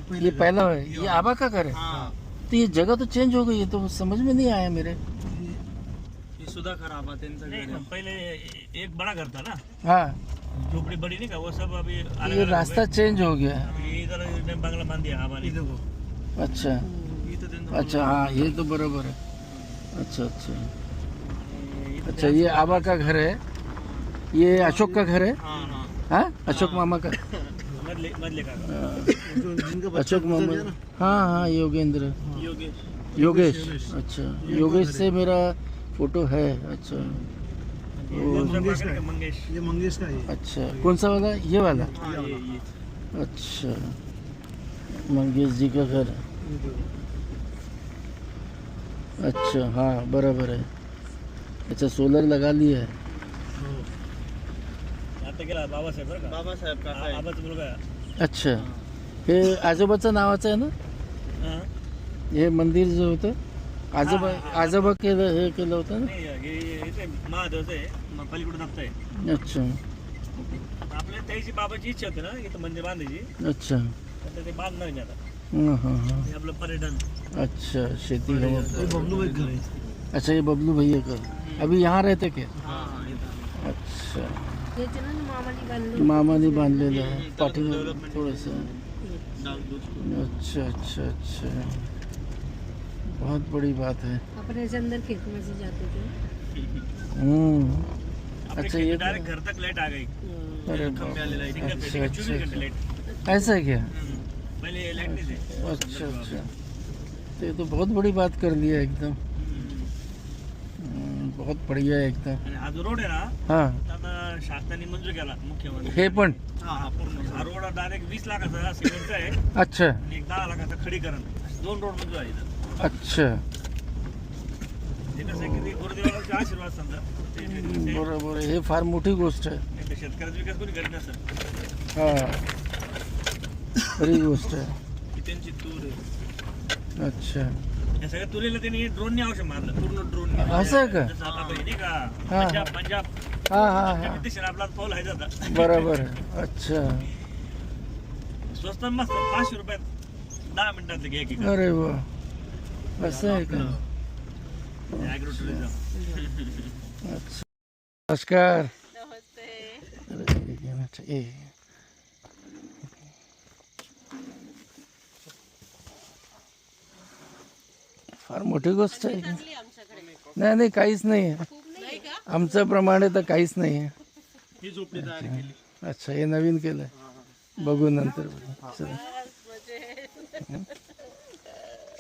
ये पहला है, ये आबा का घर है। हाँ तो ये जगह तो चेंज हो गई है, तो समझ में नहीं आया मेरे। ये सुधाकर आबा त्यांचं घर आहे. पहले एक बड़ा घर था ना, हाँ, झोपड़ी बड़ी नहीं का, वो सब अभी अलग ये अलग रास्ता चेंज हो गया है। अभी इधर ने बंगला बांध दिया हमारे। इथं बघ. अच्छा इथं त्यांचं अच्छा, हाँ ये तो बराबर है। अच्छा अच्छा अच्छा, ये आबा का घर है, ये अशोक का घर है। हाँ हाँ हाँ, अशोक मामा का। मदले मदले का जिनका बच्चा अशोक मामा, हाँ हाँ, योगेंद्र, योगेश योगेश। अच्छा, योगेश से मेरा फोटो है। अच्छा मंगेश का है. मंगेश। ये मंगेश का है. अच्छा, कौन सा वाला? ये वाला। हाँ ये अच्छा, मंगेश जी का घर। अच्छा हाँ, बराबर है। अच्छा, सोलर लगा लिया है। आता गेला बाबासाहेब बरं का, बाबासाहेब काका आहे. आबाच मुलगा आहे. अच्छा, हे आजोबाचं नावाचं आहे ना? हा. हे मंदिर जे होतं, आजोबा आजोबा केलं, हे केलं होतं ना? नाही हे इथे महादेवचं आहे, पलीकडे दत्त आहे. अच्छा आपल्या त्याची बाबाची इच्छा होती ना इथं मंदिर बांधायची, अच्छा, तर ते बांधणार नाही आता. हाँ हाँ हाँ, हे आपलं पर्यटन. अच्छा, शेती हवा। ये बबलू भाई घर आहे. अच्छा, ये बबलू भैया का। अभी यहाँ रहते क्या? हाँ इथं. अच्छा, याचे ना मामाने बांधले. मामाने बांधलेलं आहे पाठीवर थोडंसं। डागदूत. अच्छा अच्छा अच्छा, बहुत बड़ी बात है। आपण ऐसे अंदर खेत में से जाते थे. अपने अच्छा, खेत ये में डायरेक्ट घर तक लाइट आ गई, अरे खंबे आलेला आहे. सिंगल अच्छा, फेज अच्छा, 24 घंटे लाइट. ऐसा है क्या? पहले लाइट नहीं थे. अच्छा अच्छा, तो ये तो बहुत बड़ी बात कर लिया एकदम। बहुत बढ़िया है एकदम। आणि हा जो रोड आहे ना, हाँ, आता शासनाने मंजूर केला, मुख्यमंत्री. हे पण हा पूर्ण हा रोड डायरेक्ट 20 लाखाचा सिमेंटचा आहे अच्छा आणि एक 10 लाखाचा खडीकरण. असे दोन रोड मंजूर आहे इथं. अच्छा, ते कसं आहे की ते गुरुदेवाचे आशीर्वाद समजा ते बरोबर आहे, हे फार मोठी गोष्ट आहे। शेतकऱ्याचा विकास कोणी करीत नसेल. हा, खरी गोष्ट आहे। ही त्यांची तूर आहे. अच्छा, या सगळ्या तुरीला त्यांनी ड्रोनने औषध मारलं, पूर्ण ड्रोन. असं आहे का? जसं आता हे नाही का, हा. पंजाब हा हा हा, दिशेने आपला पाऊल आहे जाता. बरोबर आहे। अच्छा, स्वस्त मस्त 500 रुपयात 10 मिनिटातले घे की अरे वा, असं आहे का? Agro tourism. अच्छा, नमस्कार। नमस्ते. ए, फार मोठी गोष्ट आहे। नाही नाही, काहीच नाही आहे नाही का? आमच्याप्रमाणे, तर काहीच नाही आहे। ही झोपडी तयार केली. अच्छा, हे नवीन केलंय, बघू नंतर बघू। चला.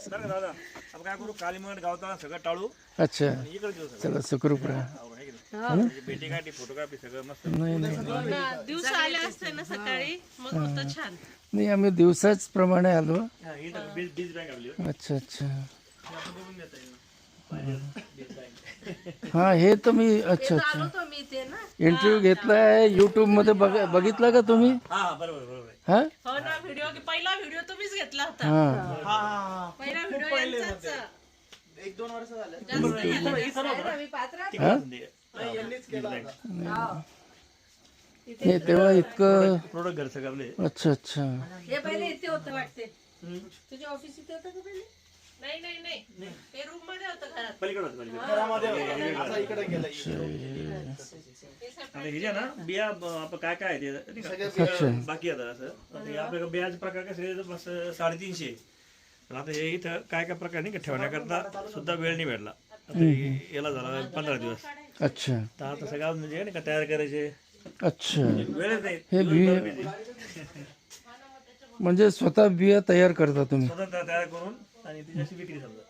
बरं का दादा, आपण काय करू, कालीमंगळ गावताना सगळं टाळू अच्छा, आणि इकडे घेऊ सगळं. चला, सुखरूप राहा। म्हणजे भेटी गाठी, फोटो कापी सगळं मस्त. नाही नाही दिवस आले असते ना सकाळी, मग होतं छान. नाही, आम्ही दिवसाच प्रमाणे आलो। हा, इथं बीज बँक आपली. अच्छा अच्छा, आपण बघून घेता येईल ना. बीज बँक. हा, हे तर मी, अच्छा अच्छा, आलो तो मी इथे ना. इंटरव्ह्यू घेतलाय युट्यूब मध्ये, बघितला का तुम्ही? हा बरोबर बरोबर आहे. हा हो ना, व्हिडिओ पहिला व्हिडिओ तुम्हीच घेतला होता. हा, हा पहिला व्हिडिओ यांचाच. 1-2 वर्ष झाले. जास्त नाही आला. रवी पात्रा. हा? यांनीच केला होता. हे तेव्हा इतकं, प्रोडक्ट घर सगळं आपले. अच्छा अच्छा, हे पहिले इथे होतं वाटते. तुझ्या ऑफिस इथे होतं का पहिले? नाही नाही नाही, ते रूम मध्ये होतं घरात. पलीकडे होतं, पलीकडे. घरामध्ये होता. आता इकडे गेला. आता हे जे ना बिया आपण काय काय आहे ते नाही का? अच्छा. बाकी आता असं आता हे आपल्याकडे बियाचे प्रकार कसे बस 350. पण आता हे इथं काय काय प्रकार नाही का ठेवण्याकरता सुद्धा वेळ नाही भेटला. आता याला झाला 15 दिवस. अच्छा तर आता सगळं म्हणजे नाही का तयार करायचे, अच्छा, वेळच नाही. हे बिया म्हणजे स्वतः बिया तयार करता तुम्ही? स्वतः तयार करून आणि त्याची विक्री समजा.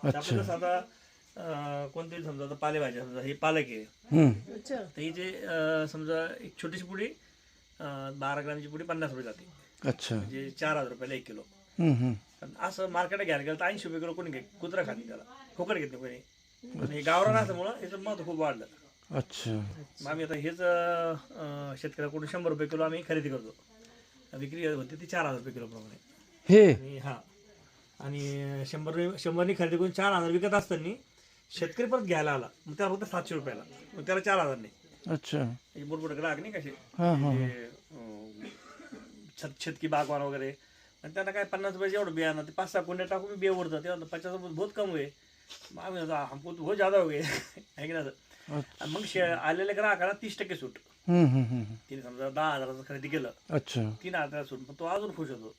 आता आपलं कसं आता कोणतरी समजा आता पालेभाज्या, समजा हे पालक आहे, तर ही जे समजा एक छोटीशी पुडी 12 ग्रामची पुडी 50 रुपये जाते, अच्छा, म्हणजे 4000 रुपयाला 1 किलो. हम्म. असं मार्केटला घ्यायला गेलं तर 80 रुपये किलो कोणी घे, कुत्रा खात नाही त्याला, फुकट घेत नाही कोणी. आणि गावरान असल्यामुळं याचं महत्व खूप वाढलं. अच्छा, मग आम्ही आता हेच शेतकऱ्याकडून 100 रुपये किलो आम्ही खरेदी करतो. विक्री होते ती 4000 रुपये किलो प्रमाणे. हे आणि हा, आणि 100 खरेदी करून 4000 विकत असताना शेतकरी परत घ्यायला आला, मग त्याला फक्त 700 रुपयाला, मग त्याला 4000 नाही. अच्छा, मोठमोठे ग्राहक नाही कसे, हा हा, छत की बागवान वगैरे आणि त्यांना काय 50 रुपयाचं एवढं बियाणं ते 5-6 कुंड्या टाकून बिया उरतं ते 50 रुपये बहुत कम हुए मग आम्ही म्हणतो, हमको तो बहुत ज्यादा हो गए आहे की नाही असं. आणि मग आलेल्या ग्राहकाला 30% सूट. तिने समजा 10,000चं खरेदी केलं, अच्छा 3,000 सूट, मग तो अजून खुश होतो.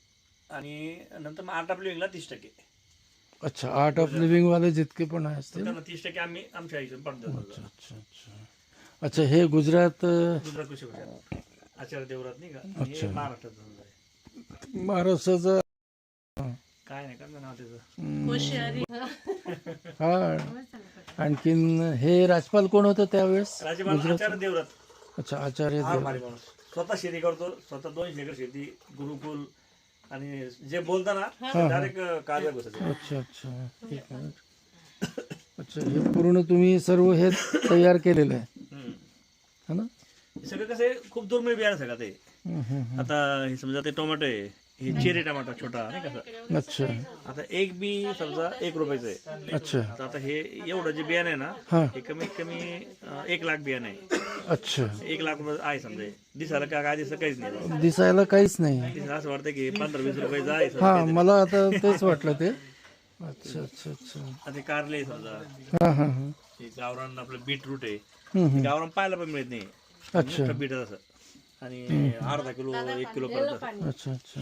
आणि नंतर मग आर्ट ऑफ लिव्हिंगला 30%. अच्छा आर्ट ऑफ लिव्हिंग वाले जितके पण असतील. त्यांना 30% आम्ही आमच्या हिशोब पडतो. अच्छा अच्छा अच्छा अच्छा हे गुजरात गुजरात कृषी विभाग आचार्य देवरात नाही का, हे महाराष्ट्रात समजा आहे. महाराष्ट्राचं काय नाही का नाव त्याचं, होशियारी. हा. आणखीन हे राजपाल कोण होतं त्यावेळेस? राज्यपाल आचार्य देवरात. अच्छा आचार्य हा देव. भारी माणूस, स्वतः शेती करतो, स्वतः 2 एकर शेती, गुरुकुल, आणि जे बोलताना डायरेक्ट कार्य बसत. अच्छा अच्छा ठीक आहे. अच्छा हे पूर्ण तुम्ही सर्व हे तयार केलेलं आहे है ना? हे सगळं कसं आहे, खूप दुर्मिळ बियाणं सगळं ते. आता हे समजा ते टोमॅटो आहे, हे चेरी टमाटा छोटा नाही कसं. अच्छा आता एक बी समजा 1 रुपयाचं आहे. अच्छा तर आता हे एवढं जे बियाणं आहे ना, हा हे कमीत कमी 1 लाख बियाणं आहे. अच्छा 1 लाख रुपये आहे समजा हे. दिसायला काय दिसत काहीच नाही, दिसायला काहीच नाही. दिसायला असं वाटतं की 15-20 रुपयाचं आहे हा समजा. मला आता तेच वाटलं ते. अच्छा अच्छा अच्छा आता कारले आहे समजा, हा हा हा हे गावरान आपलं बीटरूट आहे. हम्म. गावरान पाहायला पण मिळत नाही, अच्छा मोठं बीट असं, आणि अर्धा किलो 1 किलो पर्यंत. अच्छा अच्छा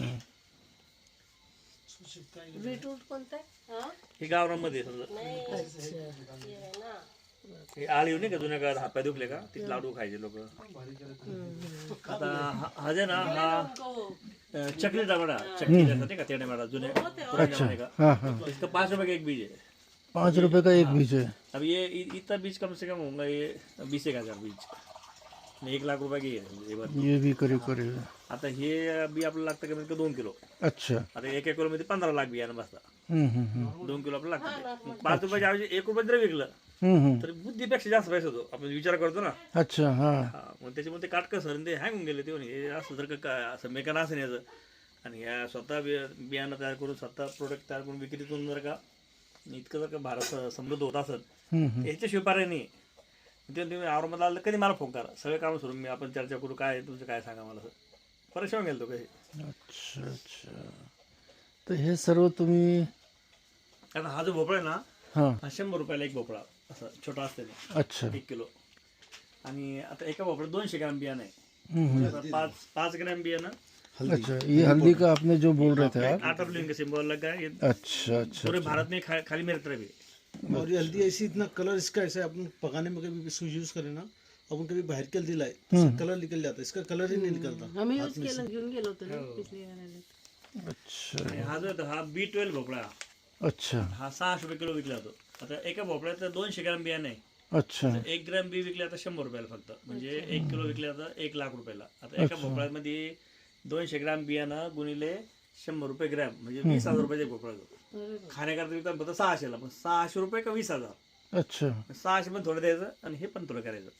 बीटरूट कोणतं आहे? हा? हे गावरानमध्ये आहे समजा. हे आहे ना. हे आळीव नाही का, जुन्या काळात हातपाय दुखले का ते लाडू खायचे लोक. आता हा जे ना हा चकली टमाटा, चकली जैसा नाही का ते टमाटा जुने पुराने नाही का, हा हा इसका 5 रुपये का एक बीज है. 5 रुपए का एक बीज है. अब ये इतना बीज कम से कम होगा ये 20,000 बीज, 1 लाख रुपये की आहे हे बरं. ये भी करीब करीब. आता हे बी आपल्याला लागतं कमीत कमी 2 किलो. अच्छा आता 1 किलो मध्ये 15 लाख बियाणं बसतात. 2 किलो आपल्याला लागतं. 5 रुपयाच्या ऐवजी 1 रुपये जर विकलं तर बुद्धीपेक्षा जास्त पैसा होतो. आपण विचार करतो ना. अच्छा हा हा, मग त्याच्यामुळे ते काटकं सर ते हँग होऊन गेले ते म्हणे, हे असं जर का असं मेकॅन असं याचं, आणि या स्वतः बियाणं तयार करून स्वतः प्रोडक्ट तयार करून विक्रीतून जर का इतकं जर का भारत समृद्ध होत असत, याच्याशिवाय पर्याय नाही. ते तुम्ही औरंगाबाद आलं कधी मला फोन करा, सगळे काम सोडून मी आपण चर्चा करू, काय तुमचं काय सांगा मला. सर परेशान गेलो काही. अच्छा अच्छा तर हे सर्व तुम्ही. आता हा जो भोपळा आहे ना, हा हा 100 रुपयाला एक भोपळा असं छोटा असते ते, अच्छा 1 किलो. आणि आता एका भोपळ्यात 200 ग्राम बियाणं आहे. 5 ग्राम बियाणं. अच्छा ये हल्दी का आपने जो बोल रहे थे आप. आर्ट ऑफ लिविंग का सिंबल लगा है, ये अच्छा अच्छा पूरे भारत में खाली मेरे तरफ है. और ये हल्दी ऐसी इतना कलर इसका ऐसा है, अपन पकाने में कभी इसको यूज करें ना, अपन कभी बाहर के हल्दी लाए इसका कलर निकल जाता है, इसका कलर ही नहीं निकलता. आम्ही यूज केलं, घेऊन गेलो होतो ना पिछले वेळेला. अच्छा आणि हा जो आहे हा B12 भोपळा, अच्छा हा 600 रुपये किलो विकला जातो. आता एका भोपळ्यात 200 ग्राम बियाणं आहे. अच्छा 1 ग्राम बी विकले आता 100 रुपयाला फक्त, म्हणजे 1 किलो विकले आता 1 लाख रुपयाला. आता एका भोपळ्यामध्ये 200 ग्राम बियाणं गुणिले 100 रुपये ग्रॅम म्हणजे 20,000 रुपयाचे भोपळा जातो. खाण्याकरता विकतात फक्त 600ला, पण 600 रुपये का 20,000. अच्छा 600 पण थोडं द्यायचं आणि हे पण थोडं करायचं.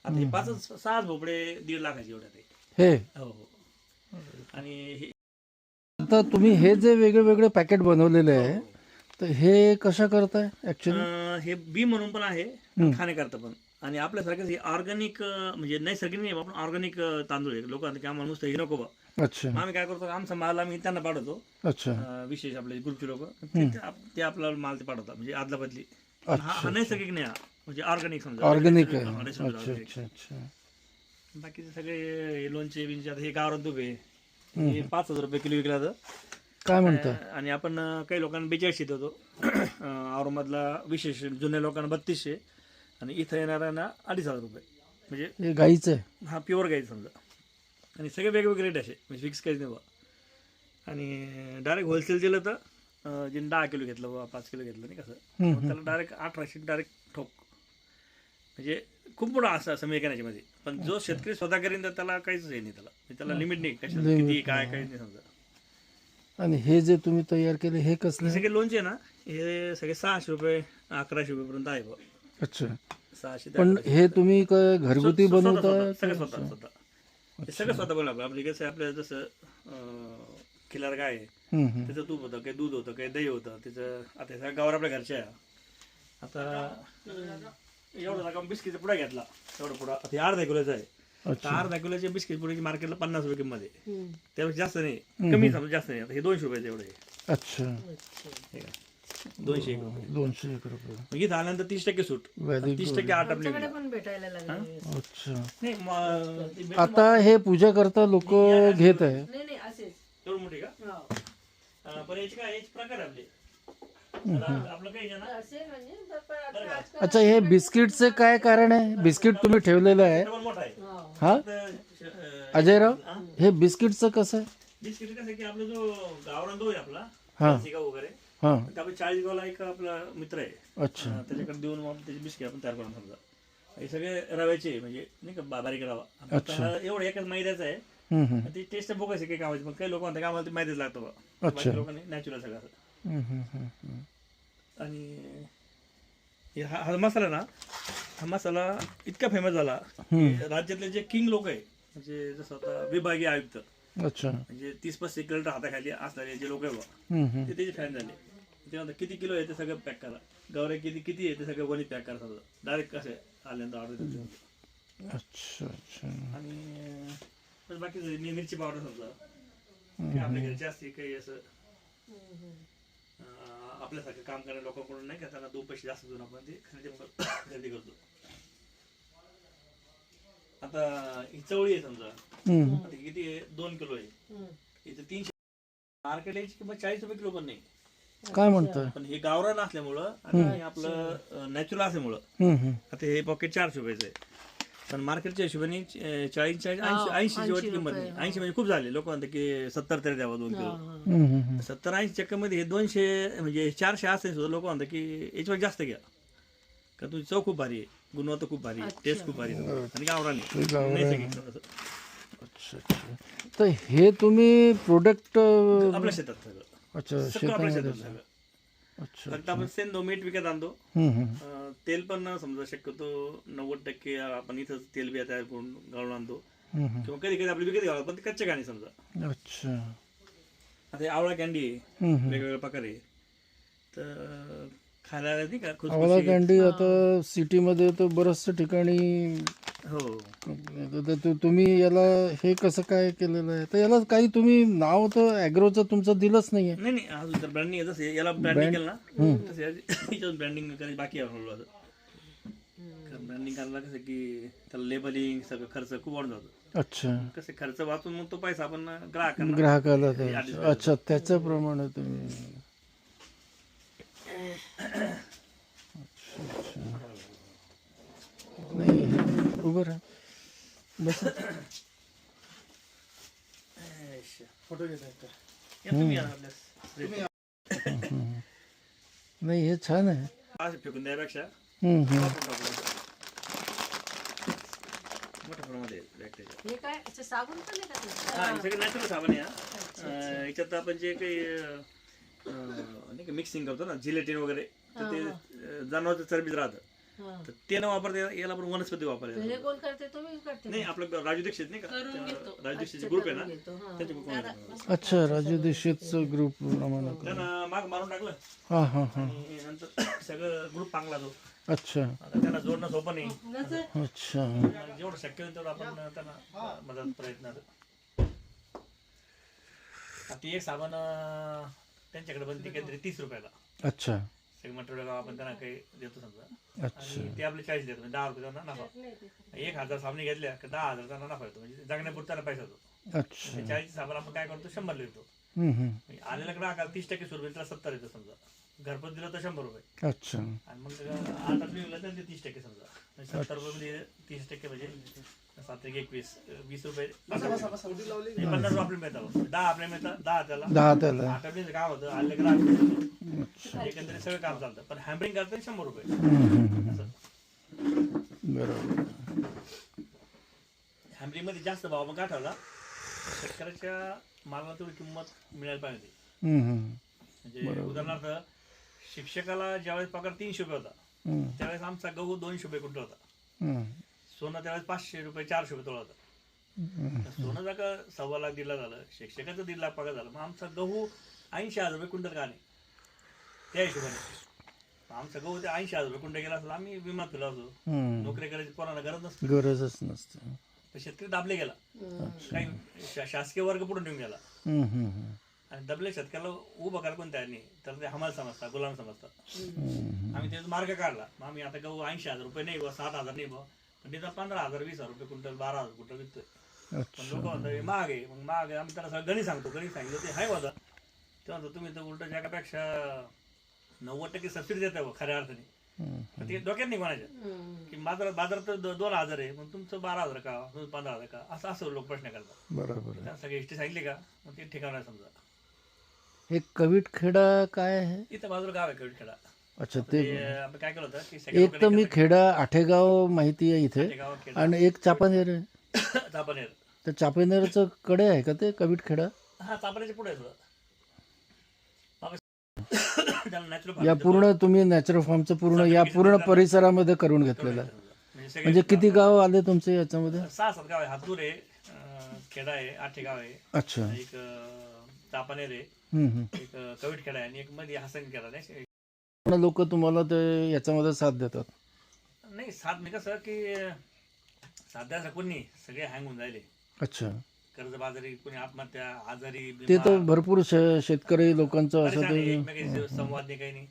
आता हे 6 भोपळे 1.5 लाखाचे एवढ्या ते. हे हो हो. आणि हे आता तुम्ही हे जे वेगळे वेगळे पॅकेट बनवलेले आहे तर हे कशा करताय ऍक्च्युली? हे बी म्हणून पण आहे, खाण्याकरता पण. आणि आपल्यासारखं हे ऑर्गॅनिक म्हणजे नैसर्गिक नाही, आपण ऑर्गॅनिक तांदूळ आहे. लोकांना की आम्हाला नुसतं हे नको बा. अच्छा आम्ही काय करतो, आमचा माल आम्ही त्यांना पाठवतो. अच्छा विशेष आपले ग्रुपचे लोक ते आपला माल ते पाठवतात, म्हणजे आदला बदली. हा नैसर्गिक नाही, हा म्हणजे ऑर्गॅनिक समजा. ऑर्गॅनिक आहे. हा, अच्छा organic. अच्छा अच्छा बाकीचे सगळे लोणचे बिंचे. आता हे गावरान तूप आहे, हे 5,000 रुपये किलो विकला जातं. काय म्हणता? आणि आपण काही लोकांना 42 देतो. औरंगाबादला विशेष जुन्या लोकांना 3200 आणि इथं येणाऱ्यांना 2,500 रुपये. म्हणजे हे गाईचं आहे. हा प्युअर गाई समजा. आणि सगळे वेगवेगळे रेट असे, म्हणजे फिक्स काहीच नाही बा. आणि डायरेक्ट होलसेल दिलं तर जे 10 किलो घेतलं बा, 5 किलो घेतलं नाही कसं, मग त्याला डायरेक्ट 1800 डायरेक्ट ठोक. म्हणजे खूप मोठा असं मेकॅनिकमध्ये. पण जो शेतकरी स्वतः करीन तर त्याला काहीच हे नाही, त्याला लिमिट नाही कशाला किती काय काहीच नाही समजा. आणि हे जे तुम्ही तयार केले हे कसले? हे सगळे लोणचे ना, हे सगळे 600 रुपये 1100 रुपयेपर्यंत आहे बा. अच्छा 600 पण हे तुम्ही काय घरगुती बनवता? सगळं स्वतः हे सगळं स्वतः बनवलं. आपलं कसं आहे, आपलं जसं खिलार गाय आहे, त्याचं तूप होतं, काही दूध होतं, काही दही होतं त्याचं. आता सगळ्या गावावर आपल्या घरच्या आहे. आता एवढं नका बिस्किटचा पुडा घेतला, एवढं पुडा आता 1/2 किलोचा आहे. तर अर्धा किलोचे बिस्किट पुढे मार्केटला 50 रुपये किंमत आहे, त्यापेक्षा जास्त नाही, कमी समजा जास्त नाही. आता हे 200 रुपये एवढे अच्छा. हे का 201 रुपये. 201 रुपये. मग इथं आल्यानंतर 30% सूट, Very 30% आठ आपली पण भेटायला लागले. अच्छा. नाही ते भेट- आता हे पूजा करता लोक घेत आहे. नाही नाही असेच. एवढं मोठी का? हो. पण याचे काय, याचे प्रकार आहे आपले. आता आपलं काही आहे ना, असे म्हणजे पण आता आजकाल अच्छा, हे बिस्किटचं काय कारण आहे? बिस्किट तुम्ही ठेवलेलं आहे डबल मोठा आहे. हो. हा तर, अजयराव, हे बिस्किटचं कसं आहे? बिस्किट कसं आहे की आपला जो गावरान गहू आहे आपला, हा. शिकाऊ वगैरे, हा. तर आपल्या 40 गावला एक आपला मित्र आहे, अच्छा. त्याच्याकडे देऊन मग त्याचे बिस्किट आपण तयार करून समजा. हे सगळे रव्याचे आहे, म्हणजे नाही का बारीक रवा. आता एवढं एकच मैद्याचं आहे. हम्म, हम्म. ती टेस्ट बघायची काही कामाची, पण काही लोक म्हणतात की आम्हाला ते माहितीच लागतं बा. अच्छा. बाकी लोकांनी नॅचरल सगळं असं. हम्म, हम्म, हम्म. आणि हा मसाला ना, हा मसाला इतका फेमस झाला की राज्यातले जे किंग लोक आहे, म्हणजे जसं आता विभागीय आयुक्त, अच्छा. म्हणजे 30-35 किलोमीटर हाताखाली असणारे जे लोक आहे बा, हम्म, हम्म. ते त्याचे फॅन झाले. ते म्हणतात किती किलो आहे ते सगळं पॅक करा, गवरे किती किती आहे ते सगळं वणी पॅक करा समजा, डायरेक्ट कसे आल्यानंतर ऑर्डर देतो. अच्छा. अच्छा. आणि पण बाकी मिरची पावडर समजा, की आपल्या घरची असते काही असं आपल्यासारखं काम करणाऱ्या लोकांकडून नाही का, त्यांना 2 पैसे जास्त देऊन आपण ते खरेदी करतो. आता ही चवळी आहे समजा, हम्म. आता ही किती आहे, 2 किलो आहे, इथे 300. मार्केट याची किंमत 40 रुपये किलो पण नाही. काय म्हणताय? पण हे गावरान असल्यामुळं आणि आपलं नॅचरल असल्यामुळं हम्म, हम्म. आता हे पॉकेट 400 रुपयाचं आहे. पण मार्केटच्या हिशोबाने 40-80ची वरती किंमत नाही. 80 म्हणजे खूप झाले. लोक म्हणतात की 70 तरी द्यावा 2 किलो. हम्म, हम्म. 70-80 चक्करमध्ये हे 200 म्हणजे 400 असेल सुद्धा लोक म्हणतात की याच्यावर जास्त घ्या, का तुझी चव खूप भारी आहे, गुणवत्ता खूप भारी आहे, टेस्ट खूप भारी आहे आणि गावरान आहे. नैसर्गिक असं. अच्छा. अच्छा. तर हे तुम्ही प्रोडक्ट आपल्या शेतात सगळं अच्छा सगळं आपल्या शेतामध्ये. शेतात सगळं. अच्छा. फक्त आपण सेंदो मीठ विकत आणतो. हम्म, हम्म. तेल पण समजा शक्यतो 90% आपण इथंच तेल बिया तयार करून गाळून आणतो, हम्म, हम्म. किंवा कधी कधी आपली विकत घ्यावं, पण ते कच्चे गाणी समजा. अच्छा. आता हे आवळा कॅन्डी आहे, हम्म, हम्म. वेगवेगळे प्रकार आहे, तर खायला नाही का आवळा खुसखुशीत. कॅन्डी आता सिटीमध्ये तर बऱ्याचशा ठिकाणी. हो, तर तुम्ही याला हे कसं काय केलेलं आहे? तर याला काही तुम्ही नाव तर ॲग्रोचं तुमचं दिलंच नाहीये. नाही नाही, अजून तर ब्रँडिंग आहे. जसं याला ब्रँडिंग केलं ना, तसं याच्यावर ब्रँडिंग करायची बाकी आहे हळूहळू. कारण ब्रँडिंग करायला कसं की त्याला लेबलिंग सगळं खर्च खूप वाढून जातो. अच्छा. कसं खर्च वाचून मग तो पैसा आपण ग्राहकांना. ग्राहकाला द्यायचं. अच्छा, त्याच्याप्रमाणे तुम्ही. अच्छा. नाही, उभं राहा. बस. फोटो घेत आहेत का? या तुम्ही या आपल्या नाही, हे छान आहे. असं फेकून द्यापेक्षा हम्म, हम्म. मोठ्या प्रमाणामध्ये बॅक्टेरिया. हे काय याचं साबण पण आहे का ते? हा, हे सगळं नॅचरल साबण आहे हा. याच्यात आपण जे काही नाही का मिक्सिंग करतो ना, जिलेटिन वगैरे, तर ते जनावरचं चरबीत राहतं. हा. तर ते न वापरता याला आपण वनस्पती वापरायला. हे कोण करते, तुम्ही करते? नाही, आपलं राजू दीक्षित नाही का, करून घेतो. राजू दीक्षित ग्रुप आहे ना, घेतो, हा. त्यांच्या ग्रुप अच्छा, राजू दीक्षितचं ग्रुप प्रमाणे. त्यांना माग मारून टाकलं हां हां हां. आणि नंतर सगळं ग्रुप चांगला तो. अच्छा. आता त्यांना जोडणं सोपं नाही. नसं? अच्छा. जेवढं शक्य होईल तेवढं आपण त्यांना मदत प्रयत्न. ती एक साबण त्यांच्याकडे बनते काहीतरी 30 रुपयाला. अच्छा. सगळं मटेरियल आपण त्यांना काही देतो समजा, अच्छा. आणि ते आपले 40 देतो, म्हणजे 10 रुपये त्यांना नफा. 1000 साबणी घेतल्या की 10,000 त्यांना नफा येतो, म्हणजे जगण्यापुरता पैसा होतो. अच्छा. 40 साबण आपण काय करतो, 100 देतो. हम्म, हम्म. म्हणजे आलेल्या ग्राहकाला 30% सूट त्याला 70 येतो समजा. घरपोच दिलं तर 100 रुपये, अच्छा. आणि मग 8 विकलं तर ते 30% समजा. 70 रुपये म्हणजे 30% म्हणजे 7 एक 21, 20 रुपये. 50 रुपये आपले मिळतात, 10 आपले मिळतात, 10 त्याला. 10 त्याला. 8 आपले काम होतं, आले ग्राहक एकंदरीत सगळं काम चालतं. पण हॅम्बरिंग करतात 100 रुपये असं. बरोबर. हॅम्बरिंग मध्ये जास्त भाव मग गाठवला, शेतकऱ्याच्या मालाला तेवढी किंमत मिळायला पाहिजे. हम्म, हम्म. म्हणजे उदाहरणार्थ, शिक्षकाला ज्यावेळेस पगार 300 रुपये होता, हम्म, त्यावेळेस आमचा गहू 200 रुपये क्विंटल होता. हम्म. सोनं त्यावेळेस 500 रुपये 400 रुपये तोळा होता. तर सोनं जर का 1.25 लाख 1.5 लाख झालं, शिक्षकाचं 1.5 लाख पगार झालं, मग आमचा गहू 80,000 रुपये क्विंटल का नाही? त्या हिशोबाने आमचा गहू ते 80,000 रुपये क्विंटल गेला असला, आम्ही विमा केला असो, हम्म. नोकरी करायची कोणाला गरज नसते. गरजच नसते. तर शेतकरी दाबले गेला. काही शासकीय वर्ग पुढे निघून गेला आणि दबले शेतकऱ्याला उभं करायला कोण तयार नाही. तर ते हमाल समजतात, गुलाम समजतात. आम्ही त्याचा मार्ग काढला. मग आम्ही आता गहू 80,000 रुपये नाही बा, 7,000 नाही बा, पण तिथं 15,000 20,000 रुपये क्विंटल, 12,000 क्विंटल विकतोय. पण लोक म्हणतात हे महाग आहे. मग महाग आहे आम्ही त्याला सगळं गणित सांगतो. गणित सांगितलं ते हाय होता. ते म्हणतो तुम्ही तर उलट जगापेक्षा 90% सबसिडी देता बा खऱ्या अर्थाने. तर ते डोक्यात नाही कोणाच्या की बाजारात तर 2,000 आहे, मग तुमचं 12,000 का, तुमचं 15,000 का, असं लोक प्रश्न करतात. बरोबर. त्या सगळी हिस्ट्री सांगितली का मग ते ठिकाण समजा. हे कवीटखेडा काय आहे? इथं बाजूला गाव आहे कवीटखेडा. अच्छा, ते आपण काय केलं होतं की एक तर मी खेडा आठेगाव माहिती आहे इथे, आणि एक चापानेर आहे. चापानेर. तर चापेनेरचं कडे आहे का ते कवीटखेडा? हा, चापानेरच्या पुढे आहे. या पूर्ण तुम्ही नॅचरल फार्मचं पूर्ण या पूर्ण परिसरामध्ये करून घेतलेलं आहे. म्हणजे किती गाव आले तुमचे याच्यामध्ये? 6-7 गाव आहे. हातूर आहे, खेडा आहे, आठेगाव आहे, अच्छा, एक चापानेर आहे, एक कवीटखेडा आहे आणि एक मध्ये हसन खेडा. नाही लोक तुम्हाला ते याच्यामध्ये साथ देतात? नाही, साथ नाही. कसं की साध्या कोणी सगळे हँग होऊन जायले. अच्छा, कर्जबाजारी, कोणी आत्महत्या, आजारी, ते तर भरपूर शेतकरी लोकांचं असं ते. एकमेकांशी संवाद नाही, काही नाही.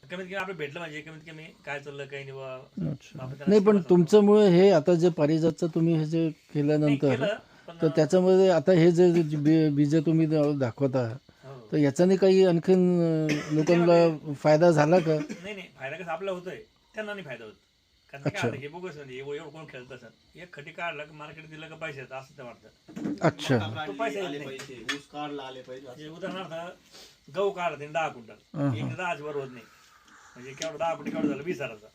कमीत कमी आपलं भेटलं म्हणजे कमीत कमी काय चाललं काही नाही बा. नाही, पण तुमच्यामुळे हे आता जे पारिजातचं तुम्ही हे जे केल्यानंतर तर त्याच्यामध्ये आता हे जे बीज तुम्ही दाखवता, तर याच्याने काही आणखीन लोकांना फायदा झाला का? नाही, फायदा कसं आपला होतोय, त्यांना नाही फायदा होत. कारण काय हे बघूच नाही, एवढं कोण खेळत असत. एक खटी काढला की मार्केट दिलं का पैसे येतात असं ते वाटतं. अच्छा, तो पैसे ऊस काढला आले पाहिजे. उदाहरणार्थ गहू काढला त्यांनी 10 क्विंटल, एक 10 वर होत नाही. म्हणजे केवढं 10 कोटी केवढं झालं 20,000चा.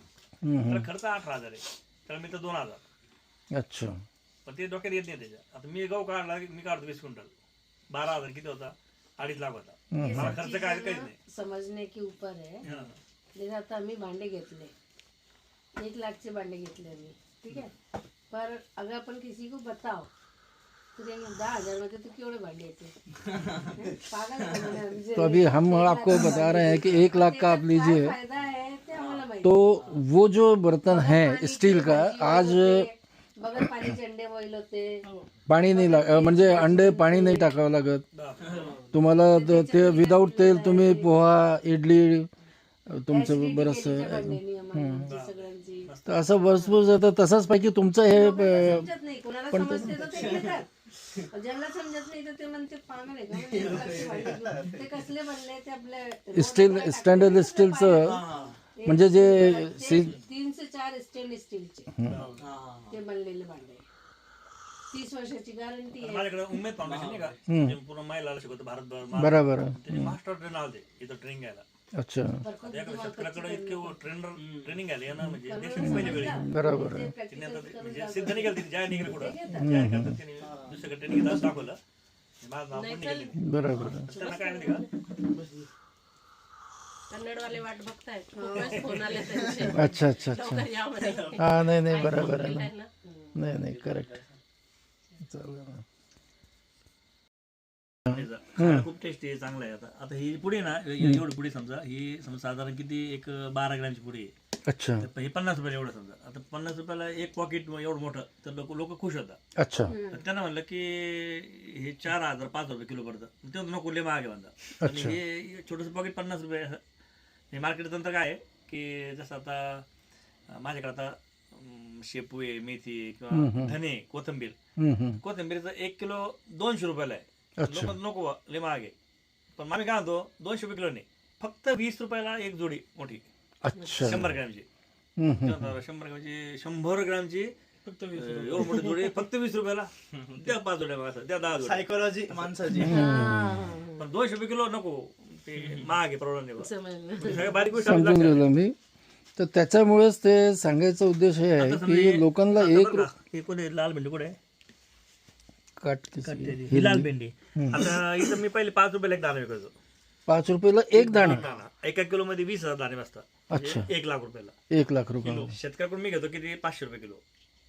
तर खर्च 18,000 आहे, तर मी तर 2,000. अच्छा, पण ते डोक्यात येत नाही त्याच्या. आता मी गहू काढला, मी काढतो 20 क्विंटल, 12,000 किती होता? 2.5 लाख होता. मला खर्च काय काहीच नाही. समजने के ऊपर है. जैसे आता आम्ही भांडे घेतले, 1 लाखचे भांडे घेतले आम्ही, ठीक है. पर अगर अपन किसी को बताओ तो 10,000 में तो केवढे भांडे येते. पागल है. तो अभी हम आपको बता रहे हैं कि 1 लाख का आप लीजिए, फायदा है ते आम्हाला माहिती. तो वो जो बर्तन है स्टील का, आज बघा पाण्याचे अंडे बॉईल होते, पाणी नाही म्हणजे अंडे पाणी नाही टाकावं लागत तुम्हाला. ते विदाऊट तेल तुम्ही पोहा, इडली तुमचं बरंच. तर असं भरपूर जातं. तसंच पैकी तुमचं हे समजत नाही कोणाला, समजते तर ते घेतात. ज्यांना समजत नाही तर ते म्हणते पागल आहे का. ते कसले बनले ते आपले स्टील, स्टँडर्ड स्टीलचं, म्हणजे जे 3 से 4 स्टेनलेस स्टीलचे ते बनलेले भांडे. 30 वर्षाची गॅरंटी आहे. माझ्याकडे उमेद फाउंडेशन नाही का, जे पूर्ण महिलाला शिकवतो भारतभर. बरोबर, त्याचे मास्टर ट्रेनर आले इथं ट्रेनिंग घ्यायला. अच्छा, शेतकऱ्याकडे इतके ट्रेनिंग घ्यायला येणं म्हणजे देशाची पहिली वेळ. बरोबर. तिने आता म्हणजे सिद्ध नाही केलं, जाय नाही केलं कुठं, जाय करतात त्यांनी दुसऱ्याकडे ट्रेनिंग घेतात दाखवलं. माझं नाव पण निघाले. बरोबर. त्यांना काय माहिती का, कन्नडवाले वाट बघतायत, फोन आले त्यांचे. अच्छा अच्छा अच्छा, हा, नाही बरोबर आहे ना. नाही करेक्ट. चालेल. खायला खूप टेस्टी आहे, चांगलं आहे. आता ही पुडी ना, एवढी पुडी समजा, ही समजा साधारण किती एक 12 ग्रॅमची पुडी आहे. अच्छा, हे 50 रुपयाला एवढं समजा. आता 50 रुपयाला एक पॉकेट एवढं मोठं, तर लोक खुश होतात. अच्छा, तर त्यांना म्हणलं की हे 4,000 5 रुपये किलो पडतं. ते नको, लय महाग आहे म्हणतात. आणि हे छोटंसं पॉकेट 50 रुपये. हे मार्केट तंत्र काय आहे की जसं आता माझ्याकडे आता शेपू आहे, मेथी आहे, किंवा धने, कोथिंबीरचं 1 किलो 200 रुपयाला आहे. लोक नको, लय महाग आहे. पण आम्ही काय म्हणतो 200 रुपये किलो नाही, फक्त 20 रुपयाला एक जोडी मोठी. अच्छा, 100 ग्रॅमची. 100 ग्रॅमची 100 ग्रॅमची फक्त 20 एवढं मोठी जोडी फक्त 20 रुपयाला. त्या 5 जोड्या मागतात, त्या 10 जोड्या. सायकोलॉजी माणसाची. पण 200 रुपये किलो नको, ते महाग आहे, परवडत नाही. सगळ्या बारीक गोष्टी समजून गेलो मी. तर त्याच्यामुळेच ते सांगायचा उद्देश हे आहे की लोकांना हे कोणी लाल भेंडी कुठे काट ही लाल भेंडी. आता इथं मी पहिले 5 रुपयाला एक दाणा विकायचो. 5 रुपयाला एक दाणा. 1 किलो मध्ये 20,000 दाणे बसतात. अच्छा, 1 लाख रुपयाला 1 लाख रुपये. शेतकऱ्याकडून मी घेतो किती 500 रुपये किलो.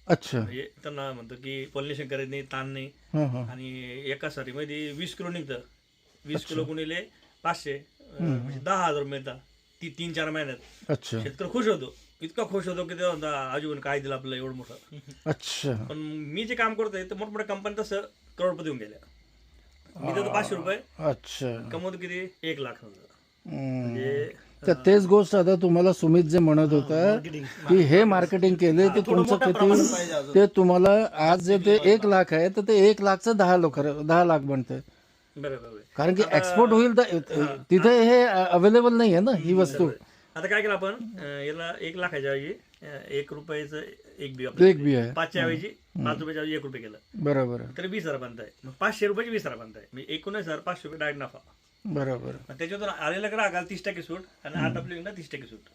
अच्छा, म्हणजे त्यांना म्हणतो की पॉलिनेशन करत नाही, ताण नाही. आणि एका सारी मध्ये 20 किलो निघतं. 20 किलो गुणिले 500 म्हणजे 10,000 मिळतात 3-4 महिन्यात. अच्छा, शेतकरी खुश होतो. इतका खुश होतो की ते म्हणता अजून काय दिलं आपल्याला एवढं मोठं. अच्छा. पण मी जे काम करतोय तर मोठमोठ्या कंपनी तसं करोडपती होऊन गेल्या. मी देतो 500 रुपये, अच्छा. कमवतो किती 1 लाख समजा. हम्म. म्हणजे तर तेच गोष्ट आता तुम्हाला सुमित जे म्हणत होता की हे मार्केटिंग केले ते तुमचं किती, ते तुम्हाला आज जे ते 1 लाख आहे तर ते 1 लाखचं 10 लाख बनते. बरोबर. कारण की एक्सपोर्ट होईल तर तिथे हे अवेलेबल नाही आहे ना ही वस्तू. आता काय केलं आपण याला 1 लाखाच्या ऐवजी 1 रुपयाचं एक बी आपलं एक बी आहे. 5च्या ऐवजी 5 रुपयाच्या ऐवजी 1 रुपये केलं बरोबर तर 20,000 बनताय. मग 500 रुपयाची 20,000 बनताय, म्हणजे 19,500 रुपये डायरेक्ट नफा. बरोबर. मग त्याच्यातून आलेलं ग्राहकाला 30% सूट आणि आठ आपली 30% सूट.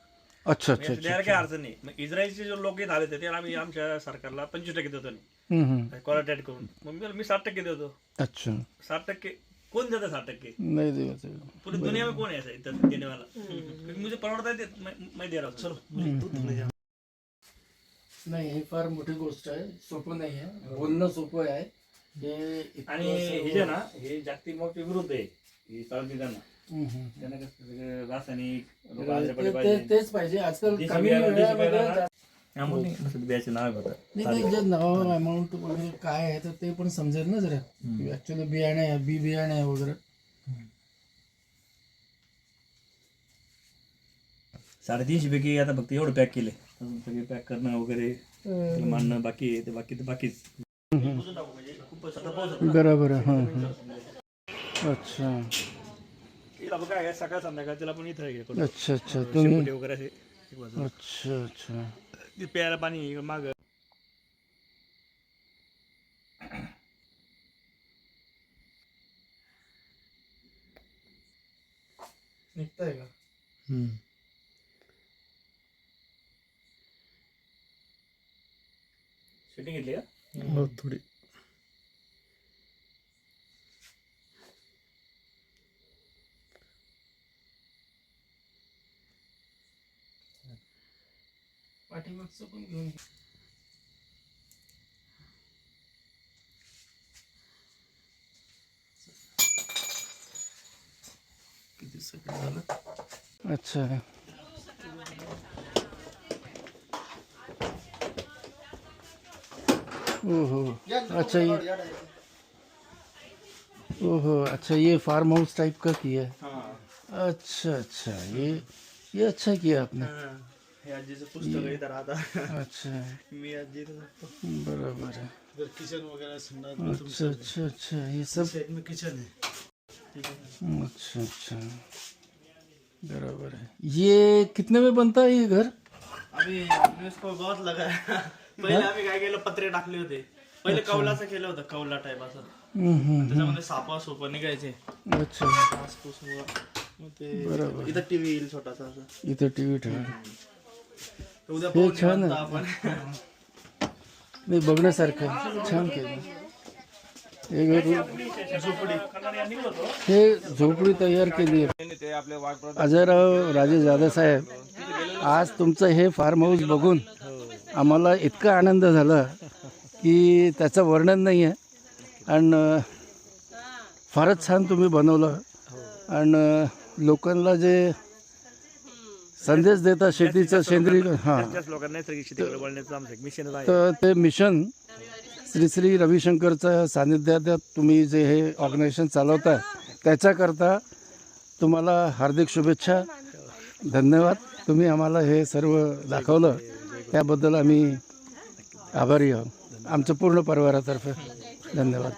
अच्छा अच्छा. द्यायला काही अडचण नाही. मग इस्रायलचे जे लोक आले होते त्याला आम्ही आमच्या सरकारला 25% देतो कॉलर ऍड करून. मग मी 60% देतो. अच्छा. 60% कोण देतं? 60% नाही द्यायचं. पूरी दुनिया में कौन है ऐसा इतना देने वाला? क्योंकि मुझे पड़ता है मैं दे रहा हूँ. चलो नाही हे फार मोठी गोष्ट आहे, सोपं नाही आहे, बोलणं सोपं आहे हे. आणि हे जे ना हे जागतिक मग विरुद्ध आहे ही चालती त्यांना. हम्म. त्यांना कसं सगळं रासायनिक लोकं आजारी पडले पाहिजे. तेच पाहिजे आजकाल. देशी कमी बियाणं, देशी वेळामध्ये बियाणं. त्यामुळे नसतं बियाचे नाव होतं. नाही जे नाव अमाऊंट वगैरे काय आहे तर ते पण समजेल ना जरा. ऍक्च्युली बियाणे आहे, बी बियाणे आहे वगैरे. 350 पैकी आता फक्त एवढं पॅक केले. अजून सगळे पॅक करणं वगैरे त्याला मांडणं बाकी आहे. ते बाकीच. खूपच आता पाऊस होता. बरोबर. हां हां. अच्छा तिला बघ काय आहे, सकाळ संध्याकाळ त्याला पण इथं हे करू. अच्छा अच्छा. तुम्ही शेकोटी वगैरे असे एक बाजूला. अच्छा अच्छा. ते प्यायला पाणी माग. निघताय का? शूटिंग घेतली का? हो थोडी. पाठीमागचं पण घेऊन घे. किती सेकंड झालं? अच्छा. ओहो अच्छा ओहो अच्छा ये फार्म हाउस टाइप का किया है. अच्छा अच्छा ये अच्छा किया आपने. हे आजीचं पुस्तक इथं राहता. अच्छा मी आजी बराबर है. इधर किचन वगैरह संडास अच्छा अच्छा अच्छा ये सब. साइड में किचन है. अच्छा अच्छा बराबर है. ये कितने में बनता है ये घर? आम्ही इसको बहुत लगा है. पहिले आम्ही काय केलं, पत्रे टाकले होते. पहिले कौलाचं केलं होतं, कौला टाईप असं. त्याच्यामध्ये सापा सोपं निघायचे. अच्छा घासपूसमुळं. मग ते बरोबर. इथं टीव्ही येईल छोटासा असं. इथं टीव्ही ठेवा. उद्या हे पाहून छान निवांत आहे. आपण. नाही बघण्यासारखं छान केलं. हे घर हे झोपडी तयार केली आहे. अजयराव राजे जाधव साहेब, आज तुमचं हे फार्म हाऊस बघून आम्हाला इतका आनंद झाला की त्याचं वर्णन नाही आहे. आणि फारच छान तुम्ही बनवलं. आणि लोकांना जे संदेश देता शेतीचं सेंद्रिय हां लोकांना नैसर्गिक शेतीकडे वळण्याचं आमचं एक मिशन आहे. तर ते मिशन श्री श्री रविशंकरच्या सानिध्यात तुम्ही जे हे ऑर्गनायझेशन चालवता त्याच्याकरता तुम्हाला हार्दिक शुभेच्छा. धन्यवाद. तुम्ही आम्हाला हे सर्व दाखवलं त्याबद्दल आम्ही आभारी आहोत आमच्या पूर्ण परिवारातर्फे. धन्यवाद.